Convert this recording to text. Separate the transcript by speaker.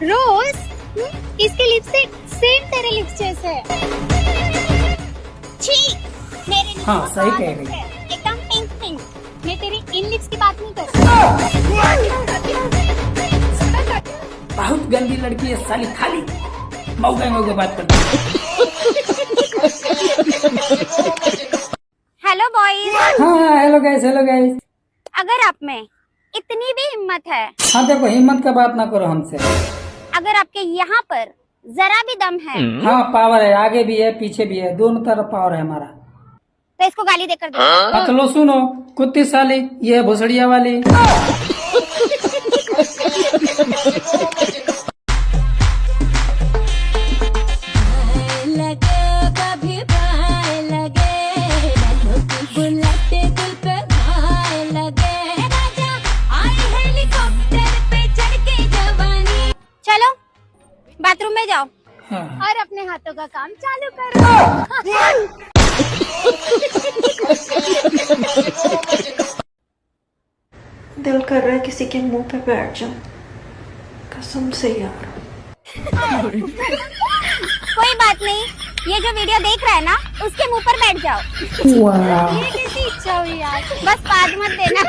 Speaker 1: रोज इसके lipstick same तेरे lips जैसे है। छी, मेरे लिप्स
Speaker 2: हाँ,
Speaker 1: तो
Speaker 2: सही
Speaker 1: बहुत
Speaker 2: कह
Speaker 1: अच्छे
Speaker 2: रही है।
Speaker 1: हैं, एकदम पिंक पिंक। मैं तेरी इन लिप्स की बात नहीं कर रही।
Speaker 2: बहुत गंदी लड़की है साली, खाली मौका बात करती है।
Speaker 1: हेलो बॉयज,
Speaker 2: हाँ हेलो गाइस, हेलो गाइस।
Speaker 1: अगर आप में इतनी भी हिम्मत है,
Speaker 2: हाँ देखो, हिम्मत का बात ना करो हमसे।
Speaker 1: अगर आपके यहाँ पर जरा भी दम है,
Speaker 2: हाँ पावर है, आगे भी है पीछे भी है, दोनों तरफ पावर है हमारा।
Speaker 1: तो इसको गाली देकर दो।
Speaker 2: हाँ तो लो सुनो, कुत्ती साली, ये है भोसड़िया वाली।
Speaker 1: चलो बाथरूम में जाओ
Speaker 2: हाँ।
Speaker 1: और अपने हाथों का काम चालू करो।
Speaker 3: दिल कर रहा है किसी के मुंह पे बैठ जाऊं, कसम से यार।
Speaker 1: कोई बात नहीं, ये जो वीडियो देख रहा है ना, उसके मुंह पर बैठ जाओ।
Speaker 2: वाह।
Speaker 1: ये कैसी इच्छा हुई यार, बस पाद मत देना।